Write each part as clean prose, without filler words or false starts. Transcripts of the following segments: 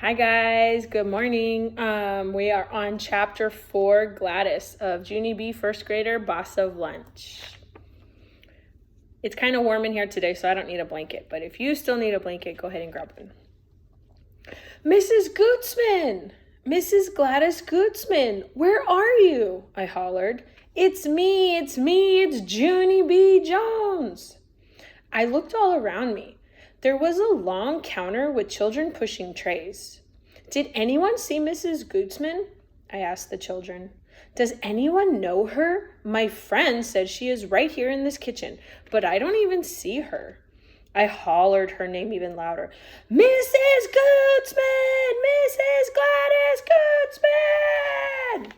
Hi guys, good morning. We are on chapter 4, Gladys of Junie B, first grader, boss of lunch. It's kind of warm in here today, so I don't need a blanket, but if you still need a blanket, go ahead and grab one. Mrs. Gootsman! Mrs. Gladys Gootsman, where are you? I hollered. It's me, it's Junie B. Jones. I looked all around me. There was a long counter with children pushing trays. Did anyone see Mrs. Gootsman? I asked the children. Does anyone know her? My friend said she is right here in this kitchen, but I don't even see her. I hollered her name even louder. Mrs. Gootsman! Mrs. Gladys Gootsman!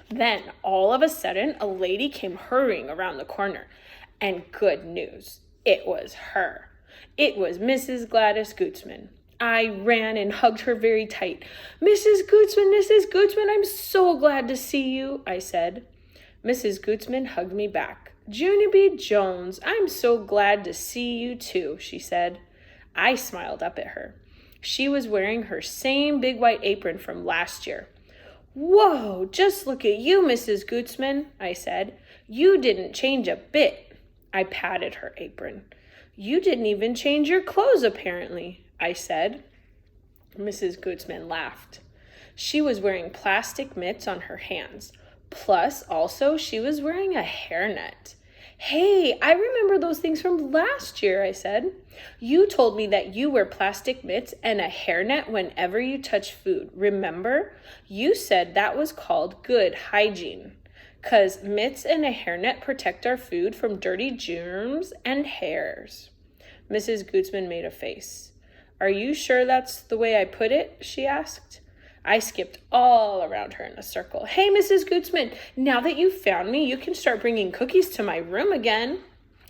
Then, all of a sudden, a lady came hurrying around the corner. And good news, it was her. It was Mrs. Gladys Gootsman. I ran and hugged her very tight. Mrs. Gootsman, I'm so glad to see you, I said. Mrs. Gootsman hugged me back. Junie B. Jones, I'm so glad to see you too, she said. I smiled up at her. She was wearing her same big white apron from last year. Whoa, just look at you, Mrs. Gootsman, I said. You didn't change a bit. I patted her apron. You didn't even change your clothes, apparently, I said. Mrs. Gootsman laughed. She was wearing plastic mitts on her hands. Plus, also, she was wearing a hairnet. Hey, I remember those things from last year, I said. You told me that you wear plastic mitts and a hairnet whenever you touch food, remember? You said that was called good hygiene. 'Cause mitts and a hairnet protect our food from dirty germs and hairs. Mrs. Gootsman made a face. Are you sure that's the way I put it? She asked. I skipped all around her in a circle. Hey, Mrs. Gootsman, now that you've found me, you can start bringing cookies to my room again.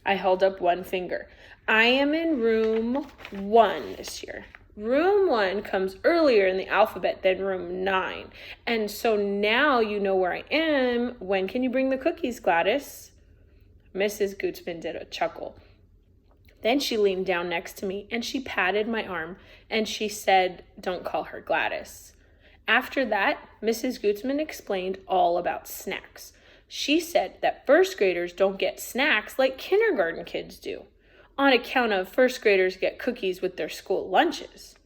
I held up one finger. I am in room 1 this year. Room 1 comes earlier in the alphabet than room 9. And so now you know where I am. When can you bring the cookies, Gladys? Mrs. Gootsman did a chuckle. Then she leaned down next to me and she patted my arm and she said, don't call her Gladys. After that, Mrs. Gootsman explained all about snacks. She said that first graders don't get snacks like kindergarten kids do, on account of first graders get cookies with their school lunches.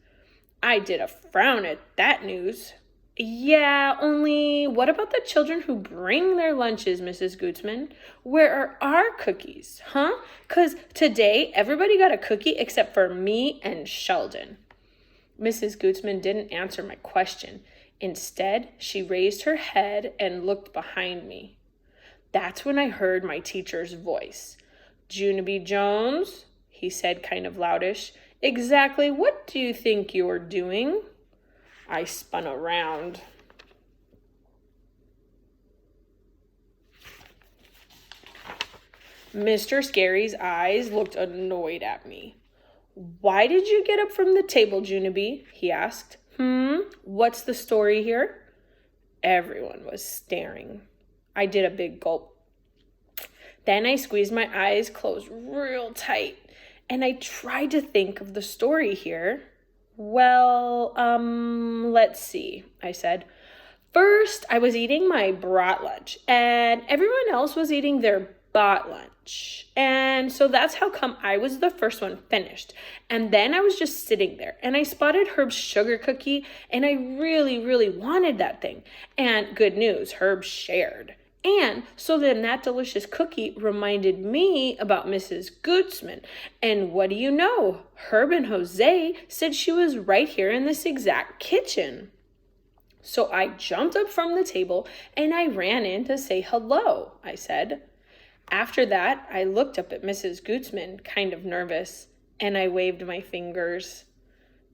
I did a frown at that news. Yeah, only what about the children who bring their lunches, Mrs. Gootsman? Where are our cookies, huh? 'Cause today everybody got a cookie except for me and Sheldon. Mrs. Gootsman didn't answer my question. Instead, she raised her head and looked behind me. That's when I heard my teacher's voice. Junie B. Jones, he said kind of loudish, exactly what do you think you're doing? I spun around. Mr. Scary's eyes looked annoyed at me. Why did you get up from the table, Junie B? He asked. What's the story here? Everyone was staring. I did a big gulp. Then I squeezed my eyes closed real tight, and I tried to think of the story here. Well, let's see, I said. First, I was eating my brought lunch, and everyone else was eating their bought lunch. And so that's how come I was the first one finished. And then I was just sitting there, and I spotted Herb's sugar cookie, and I really, really wanted that thing. And good news, Herb shared. And so then that delicious cookie reminded me about Mrs. Gootsman. And what do you know? Herb and Jose said she was right here in this exact kitchen. So I jumped up from the table and I ran in to say hello, I said. After that, I looked up at Mrs. Gootsman, kind of nervous, and I waved my fingers.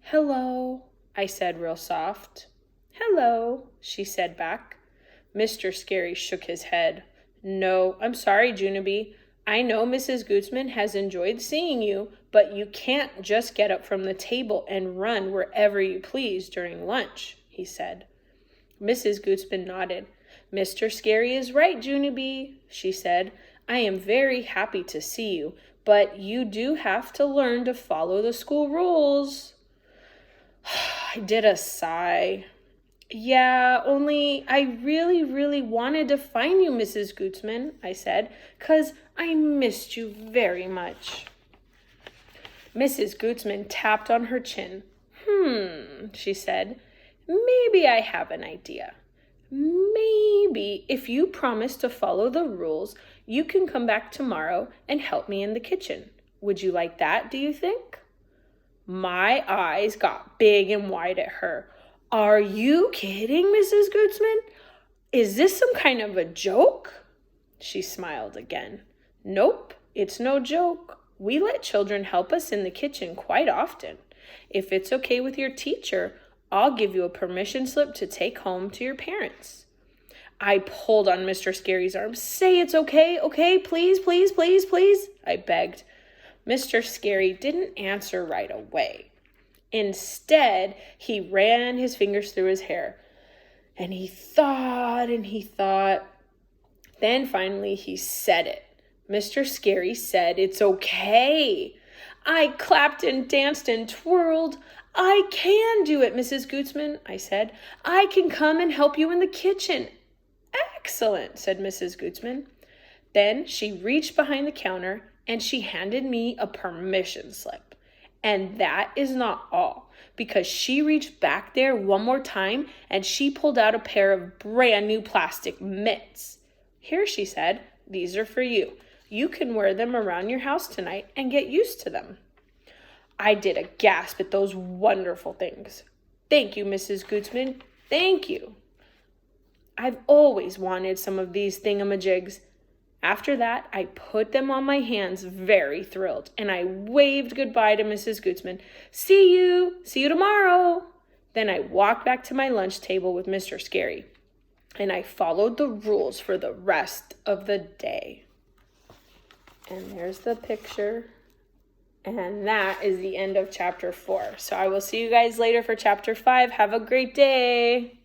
Hello, I said real soft. Hello, she said back. Mr. Scary shook his head. No, I'm sorry, Junie B. I know Mrs. Gootsman has enjoyed seeing you, but you can't just get up from the table and run wherever you please during lunch, he said. Mrs. Gootsman nodded. Mr. Scary is right, Junie B, she said. I am very happy to see you, but you do have to learn to follow the school rules. I did a sigh. Yeah, only I really wanted to find you, Mrs. Gootsman, I said, 'cause I missed you very much. Mrs. Gootsman tapped on her chin. She said, maybe I have an idea. Maybe if you promise to follow the rules, you can come back tomorrow and help me in the kitchen. Would you like that, do you think? My eyes got big and wide at her. Are you kidding, Mrs. Gootsman? Is this some kind of a joke? She smiled again. Nope, it's no joke. We let children help us in the kitchen quite often. If it's okay with your teacher, I'll give you a permission slip to take home to your parents. I pulled on Mr. Scary's arm. Say it's okay, please, I begged. Mr. Scary didn't answer right away. Instead, he ran his fingers through his hair. And he thought. Then finally he said it. Mr. Scary said, it's okay. I clapped and danced and twirled. I can do it, Mrs. Gootsman, I said. I can come and help you in the kitchen. Excellent, said Mrs. Gootsman. Then she reached behind the counter and she handed me a permission slip. And that is not all, because she reached back there one more time and she pulled out a pair of brand new plastic mitts. Here, she said, these are for you. You can wear them around your house tonight and get used to them. I did a gasp at those wonderful things. Thank you, Mrs. Gootsman. Thank you. I've always wanted some of these thingamajigs. After that, I put them on my hands, very thrilled, and I waved goodbye to Mrs. Gootsman. See you tomorrow. Then I walked back to my lunch table with Mr. Scary, and I followed the rules for the rest of the day. And there's the picture. And that is the end of chapter 4. So I will see you guys later for chapter 5. Have a great day.